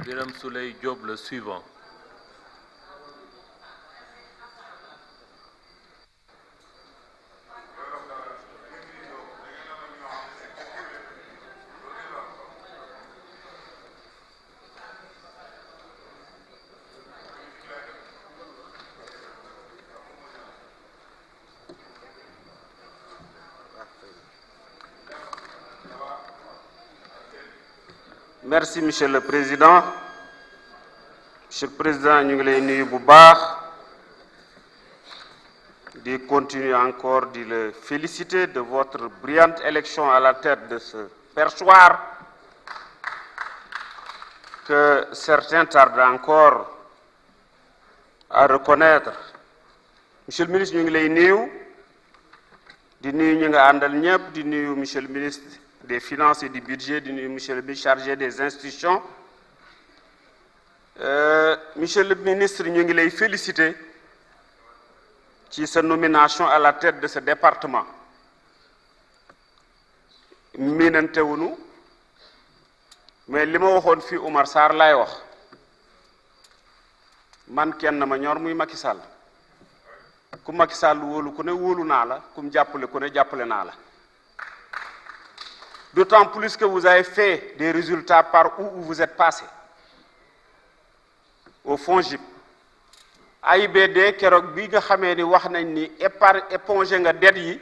Birame Souleye Diop, le suivant. Merci, Monsieur le Président. Monsieur le Président, ñu ngi lay nuyu bu baax di continuer encore de le féliciter de votre brillante élection à la tête de ce perchoir que certains tardent encore à reconnaître. Monsieur le ministre, ñu ngi lay nuyu di nuyu ñi nga àndal ñëpp di nuyu Monsieur le ministre des Finances et du Budget, di nuyu Monsieur le ministre chargé des institutions. Monsieur le ministre, ñu ngi lay féliciter ci sa nomination à la tête de ce département. miinantewunu mais li ma waxoon fii Oumar Sarr laay wax man kenn ma ñor muy Macky Sall ku Macky Sall wóolu ku ne wóolu naa la ku mu jàppale ku ne jàppale naa la. D'autant plus que vous avez fait des résultats par où vous êtes passé au FONGIP AIBD keroog bi nga xamee ni wax nañ ni épongé nga dette yi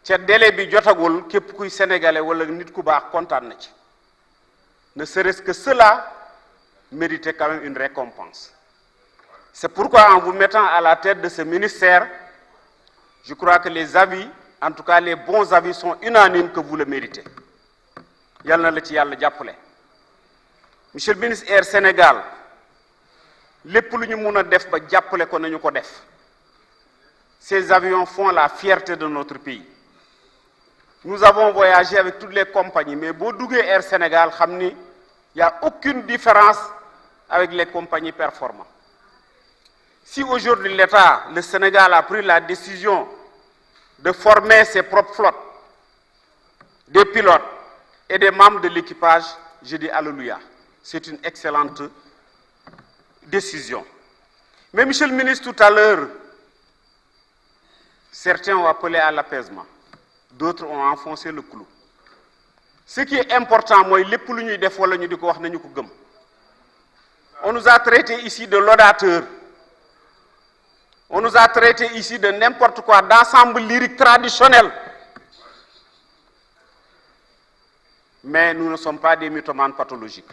ca délai bi jotagul képp kuy sénégalais wala nit ku baax kontaan na ci ne serait-ce que cela méritait quand même une récompense. C'est pourquoi en vous mettant à la tête de ce ministère, je crois que les avis, en tout cas les bons avis, sont unanimes que vous le méritez. Yal na la ci yàlla jàppale. Monsieur le ministre, Air Sénégal lépp lu ñu mun a def ba jàppale ko nañu ko def. Ces avions font la fierté de notre pays. Nous avons voyagé avec toutes les compagnies, mais boo duggee Air Sénégal xam ni y a aucune différence avec les compagnies performantes. Si aujourd'hui l'État, le Sénégal a pris la décision de former ses propres flottes, des pilotes et des membres de l'équipage, je dis alléluia. C'est une excellente décision. Mais Monsieur le ministre, tout à l'heure, certains ont appelé à l'apaisement, d'autres ont enfoncé le clou. Ce qui est important, moi, lépp lu ñuy def wala ñu di ko wax nañu ko gëm. On nous a traités ici de laudateurs. On nous a traités ici de n'importe quoi, d'ensemble lyrique traditionnel. Mais nous ne sommes pas des mythomanes pathologiques.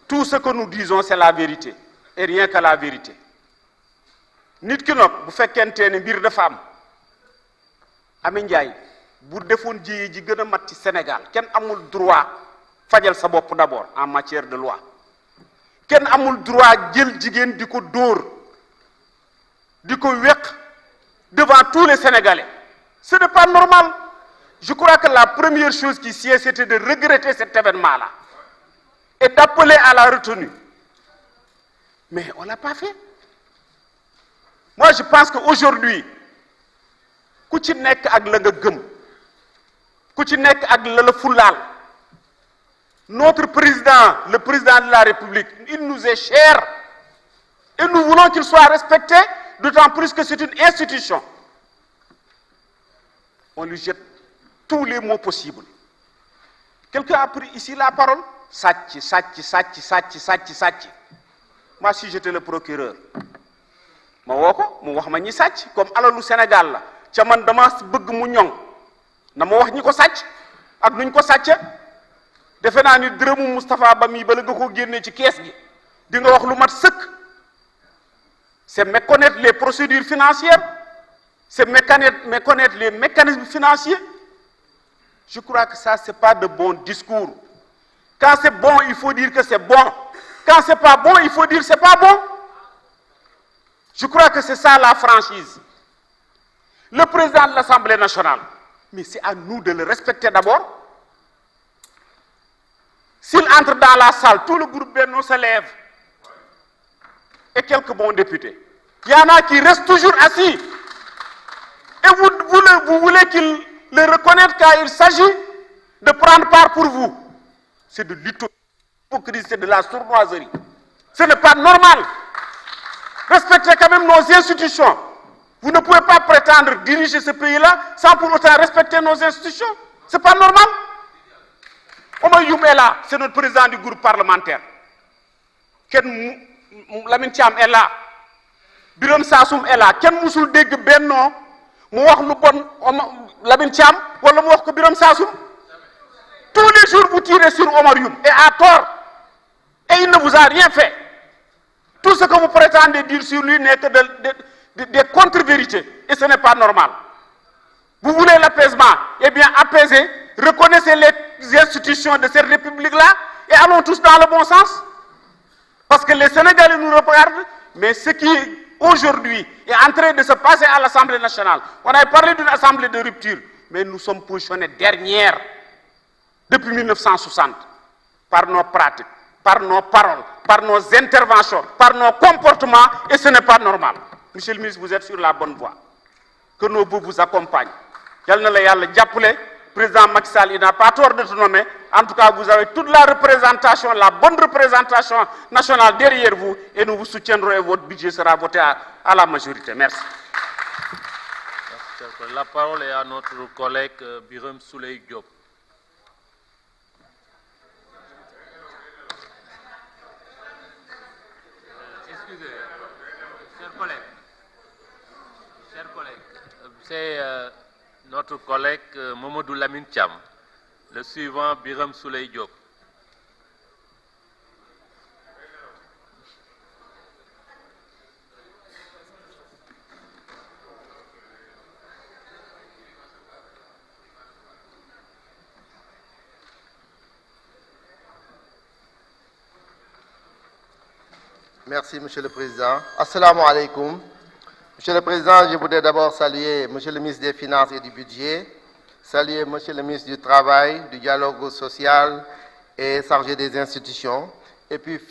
Tout ce que nous disons, c'est la vérité, et rien que la vérité. Nit ki nag bu fekkente ne mbir dafa am Amy Ndiaye bu defoon ji ji gën a mat ci Sénégal kenn amul droit fajal sa bopp d'abord en matière de loi. Kenn amul droit jël jigéen di ko dóor di ko wéq devant tous les Sénégalais. Ce n'est pas normal. Je crois que la première chose qui sied, c'était de regretter cet événement-là et d'appeler à la retenue. Mais on ne l'a pas fait. Moi, je pense qu'aujourd'hui, ku ci nekk ak la nga gëm ku ci nekk ak la la fulaal. Notre président, le président de la République, il nous est cher et nous voulons qu'il soit respecté, d'autant plus que c'est une institution. On lui jette tous les mots possibles. Quelqu'un a pris ici la parole? Sàcc, sàcc, sàcc, sàcc, sàcc, sàcc. Moi, si j'étais le procureur, ma woo ko mu wax ma ñi sàcc comme alalu Sénégal la ca man dama bëgg mu ñoŋ na ma wax ñi ko sàcc ak nuñ ko sàcce. Defe naa ni dërëmu Moustapha Ba mi bala nga ko génnee ci kees gi di nga wax lu mat sëkk. C'est méconnaître les procédures financières, c'est méconnaître les mécanismes financiers. Je crois que ça, c'est pas de bon discours. Quand c'est bon, il faut dire que c'est bon. Quand c'est pas bon, il faut dire que c'est pas bon. Je crois que c'est ça la franchise. Le président de l'Assemblée nationale, mais c'est à nous de le respecter d'abord. S'il entre dans la salle, tout le groupe Benno se lève. Et quelques bons députés. Il y en a qui restent toujours assis. Et vous voulez qu'ils le reconnaissent quand il s'agit de prendre part pour vous. c'est de l'hypocrisie, c'est de la sournoiserie. Ce n'est pas normal. Respectez quand même nos institutions. Vous ne pouvez pas prétendre diriger ce pays-là sans pour autant respecter nos institutions. Ce n'est pas normal. Omar Youm est là, c'est notre président du groupe parlementaire. Lamine Thiam est là. Birame Sassoum est là. Ken musul dégg benno mu wax lu bon Lamine Thiam wala mu wax ko Birame Sassoum. Tous les jours vous tirez sur Omar Youm et à tort. Et il ne vous a rien fait. Tout ce que vous prétendez dire sur lui n'est que des contre-vérités. Et ce n'est pas normal. Vous voulez l'apaisement? Eh bien, apaisez. Reconnaissez les institutions de cette république-là et allons tous dans le bon sens. Parce que les Sénégalais nous regardent, mais ce qui aujourd'hui est en train de se passer à l'Assemblée nationale, on avait parlé d'une assemblée de rupture, mais nous sommes positionnés dernière depuis 1960 par nos pratiques, par nos paroles, par nos interventions, par nos comportements, et ce n'est pas normal. Monsieur le ministre, vous êtes sur la bonne voie. Que nos vœux vous accompagnent. Président Macky Sall, il n'a pas tort de te nommer. En tout cas, vous avez toute la représentation, la bonne représentation nationale derrière vous, et nous vous soutiendrons et votre budget sera voté à la majorité. Merci. Merci. La parole est à notre collègue Birame Souleye Diop. Excusez, chers collègues, c'est notre collègue Mamadou Lamine Thiam. Le suivant, Birame Souleye Diop. Merci, Monsieur le Président. Assalamu alaikum. Monsieur le Président, je voudrais d'abord saluer Monsieur le ministre des Finances et du Budget, saluer Monsieur le ministre du Travail, du Dialogue social et chargé des institutions, et puis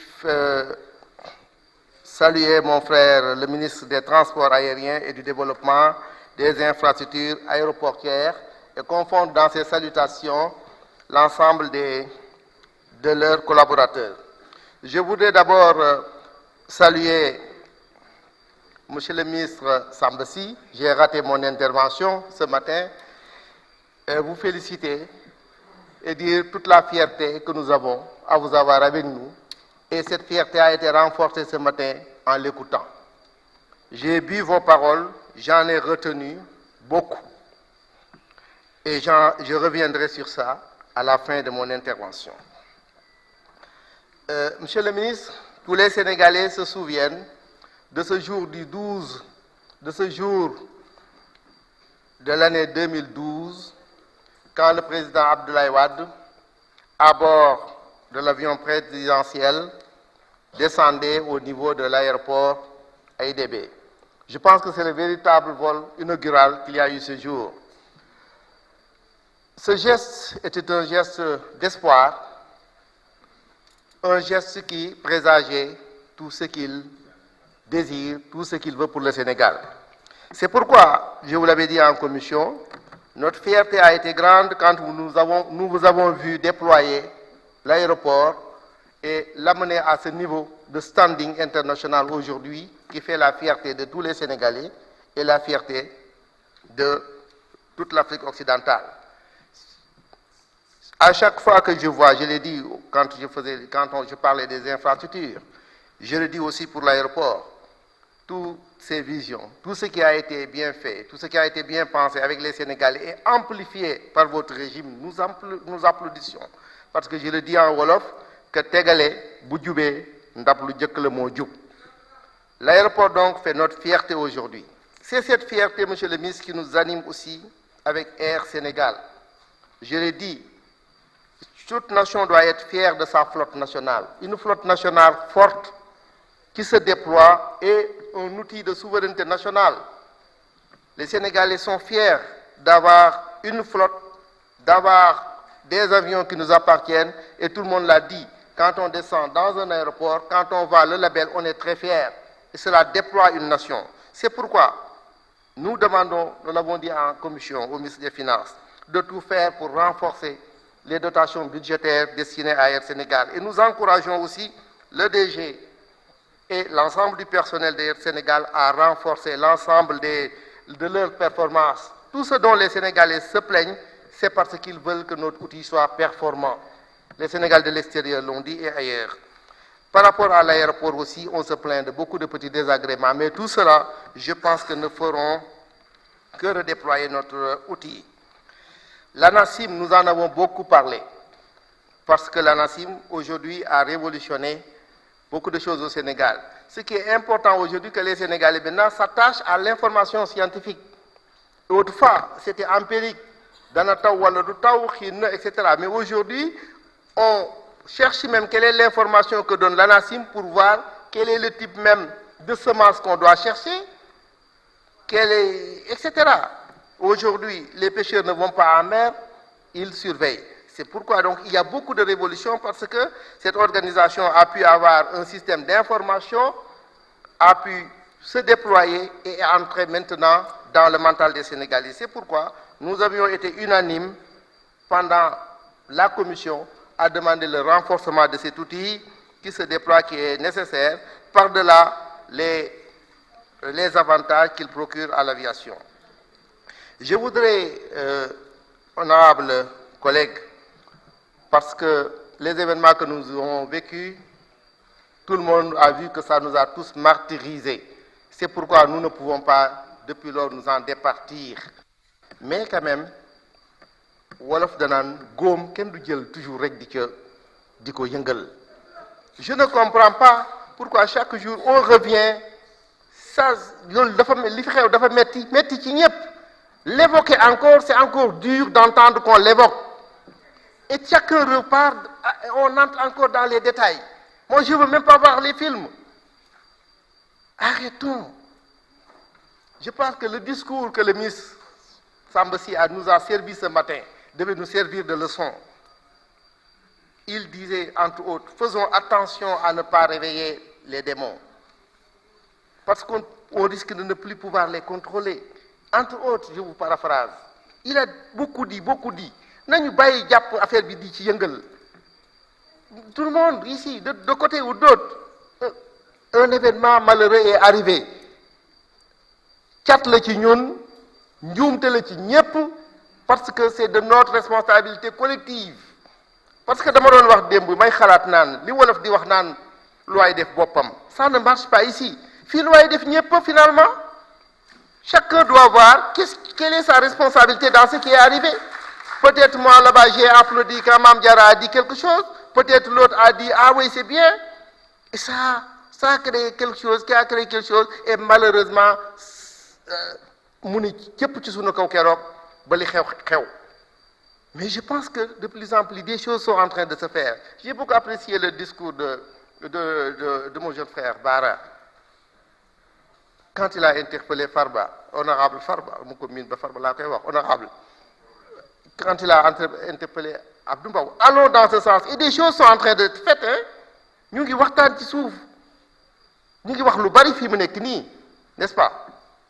saluer mon frère, le ministre des Transports aériens et du Développement des infrastructures aéroportuaires, et confondre dans ces salutations l'ensemble de leurs collaborateurs. Je voudrais d'abord saluer Monsieur le ministre Sambassi. J'ai raté mon intervention ce matin. Vous féliciter et dire toute la fierté que nous avons à vous avoir avec nous. Et cette fierté a été renforcée ce matin en l'écoutant. J'ai bu vos paroles, j'en ai retenu beaucoup. Et je reviendrai sur ça à la fin de mon intervention. Monsieur le ministre, tous les Sénégalais se souviennent de ce jour du 12, de ce jour de l'année 2012, quand le président Abdoulaye Wade, à bord de l'avion présidentiel, descendait au niveau de l'aéroport AIBD. Je pense que c'est le véritable vol inaugural qu'il y a eu ce jour. Ce geste était un geste d'espoir, un geste qui présageait tout ce qu'il désire, tout ce qu'il veut pour le Sénégal. C'est pourquoi, je vous l'avais dit en commission, notre fierté a été grande quand nous vous avons vu déployer l'aéroport et l'amener à ce niveau de standing international aujourd'hui qui fait la fierté de tous les Sénégalais et la fierté de toute l'Afrique occidentale. À chaque fois que je vois, je l'ai dit quand je parlais des infrastructures, je le dis aussi pour l'aéroport, toutes ces visions, tout ce qui a été bien fait, tout ce qui a été bien pensé avec les Sénégalais et amplifié par votre régime, nous applaudissons. Parce que je le dis en Wolof, que Tegale, Boudjoubé, Ndaplu Djekle Modjoub. L'aéroport donc fait notre fierté aujourd'hui. C'est cette fierté, Monsieur le ministre, qui nous anime aussi avec Air Sénégal. Je l'ai dit, toute nation doit être fière de sa flotte nationale. Une flotte nationale forte qui se déploie est un outil de souveraineté nationale. Les Sénégalais sont fiers d'avoir une flotte, d'avoir des avions qui nous appartiennent, et tout le monde l'a dit. Quand on descend dans un aéroport, quand on va le label, on est très fiers. Et cela déploie une nation. C'est pourquoi nous demandons, nous l'avons dit en commission au ministre des Finances, de tout faire pour renforcer les dotations budgétaires destinées à Air Sénégal. Et nous encourageons aussi le DG et l'ensemble du personnel d'Air Sénégal à renforcer l'ensemble de leurs performances. Tout ce dont les Sénégalais se plaignent, c'est parce qu'ils veulent que notre outil soit performant. Les Sénégalais de l'extérieur l'ont dit et ailleurs. Par rapport à l'aéroport aussi, on se plaint de beaucoup de petits désagréments, mais tout cela, je pense que ne feront que redéployer notre outil. L'ANACIM, nous en avons beaucoup parlé, parce que l'ANACIM, aujourd'hui, a révolutionné beaucoup de choses au Sénégal. Ce qui est important aujourd'hui, que les Sénégalais maintenant s'attachent à l'information scientifique. Autrefois, c'était empirique, etc. Mais aujourd'hui, on cherche même quelle est l'information que donne l'ANACIM pour voir quel est le type même de semence qu'on doit chercher, etc. Aujourd'hui, les pêcheurs ne vont pas en mer, ils surveillent. C'est pourquoi donc il y a beaucoup de révolutions, parce que cette organisation a pu avoir un système d'information, a pu se déployer et est entrée maintenant dans le mental des Sénégalais. C'est pourquoi nous avions été unanimes pendant la commission à demander le renforcement de cet outil qui se déploie, qui est nécessaire, par-delà les avantages qu'il procure à l'aviation. Je voudrais, honorables collègues, parce que les événements que nous avons vécus, tout le monde a vu que ça nous a tous martyrisés. C'est pourquoi nous ne pouvons pas, depuis lors, nous en départir. Mais quand même, wolof danan gom ken du jël toujours rek diko yëngal. Je ne comprends pas pourquoi chaque jour on revient, ça loolu dafa li fi xew dafa metti ci ñëpp. L'évoquer encore, c'est encore dur d'entendre qu'on l'évoque. Et chacun repart, on entre encore dans les détails. Moi, je ne veux même pas voir les films. Arrêtons. Je pense que le discours que le ministre Sambassi nous a servi ce matin devait nous servir de leçon. Il disait, entre autres, faisons attention à ne pas réveiller les démons. Parce qu'on risque de ne plus pouvoir les contrôler. Entre autres, je vous paraphrase. Il a beaucoup dit. Nañu bàyyi jàpp affaire bi di ci yëngal. Tout le monde ici, de côté ou d'autre, un événement malheureux est arrivé. Cat la ci ñun, njuumte la ci ñépp, parce que c'est de notre responsabilité collective. Parce que dama doon wax démb may xalaat naan li wolof di wax naan looy def boppam. Ça ne marche pas ici. Fii looy def ñépp finalement. Chacun doit voir quelle est sa responsabilité dans ce qui est arrivé. Peut-être moi là-bas j'ai applaudi quand Mame Diarra a dit quelque chose. Peut-être l'autre a dit ah oui c'est bien. Et ça a créé quelque chose, qui a créé quelque chose. Et malheureusement, mu ni képp ci sunu kaw keroog ba li xew. Mais je pense que de plus en plus des choses sont en train de se faire. J'ai beaucoup apprécié le discours de mon jeune frère Bara. Quand il a interpellé Farba, honorable Farba, honorable, quand il a interpellé Abdou Mbow, allons dans ce sens. Et des choses sont en train de être faites. Nous ngi waxtaan ci suuf. Ñu ngi wax lu bari fi mu nekk nii, n'est-ce pas?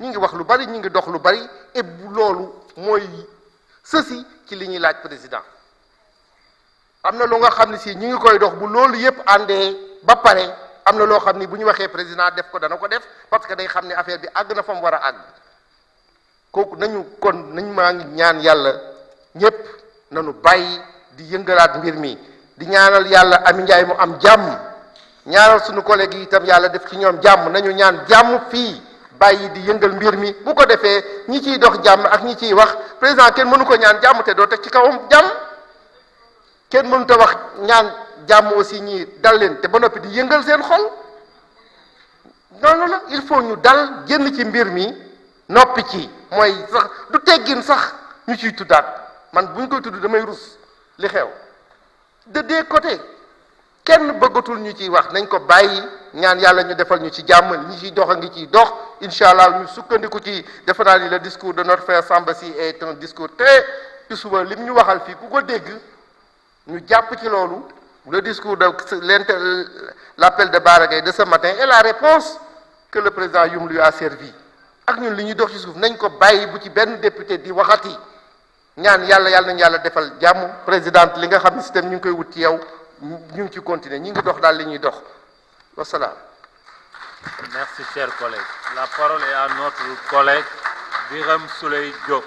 Ñu ngi wax lu bari, ñu ngi dox lu bari, et loolu mooy ceci ci li ñuy laaj président. Am na lu nga xam ne si ñu ngi koy dox bu loolu yépp àndee ba pare. Am na loo xam ni bu ñu waxee président def ko dana ko def parce que day xam ne affaire bi àgg na fa mu war a àgg kooku nañ maa ngi ñaan yàlla ñépp nañu bàyyi di yëngalaat mbir mi di ñaanal yàlla Ami Njaay mu am jàmm ñaanal suñu collègue yi itam yàlla def ci ñoom jàmm nañu ñaan jàmm fii bàyyi di yëngal mbir mi bu ko defee ñi ciy dox jàmm ak ñi ciy wax président kenn mënu ko ñaan jàmm te doo teg ci kawam jàmm kenn mënut a wax ñaan jàmm aussi ñi dal leen te ba noppi di yëngal seen xol non il faut ñu dal génn ci mbir mi noppi ci mooy sax du teggin sax ñu ciy tuddaat man bu ñu koy tudd damay rus li xew de deux côtés kenn bëggatul ñu ciy wax nañ ko bàyyi ñaan yàlla ñu defal ñu ci jàmm ñi ciy dox a ngi ciy dox incha allah ñu sukkandiku ci defe naa ni le discours de notre frère Sambassi est un discours très ci suba lim ñu waxal fii ku ko dégg ñu jàpp ci loolu. Le discours de l'appel de Bara Gaye de ce matin est la réponse que le président Youm lui a servi. Ak ñun li ñuy dox ci suuf nañ ko bàyyi bu ci benn député di waxati ñaan yàlla nañu yàlla defal jàmm présidente li nga xam ne système ñu ngi koy wut ci yow ñu ngi ci continuer ñu ngi dox daal li ñuy dox wasalaam. Merci, chers collègues. La parole est à notre collègue Birame Souleye Diop.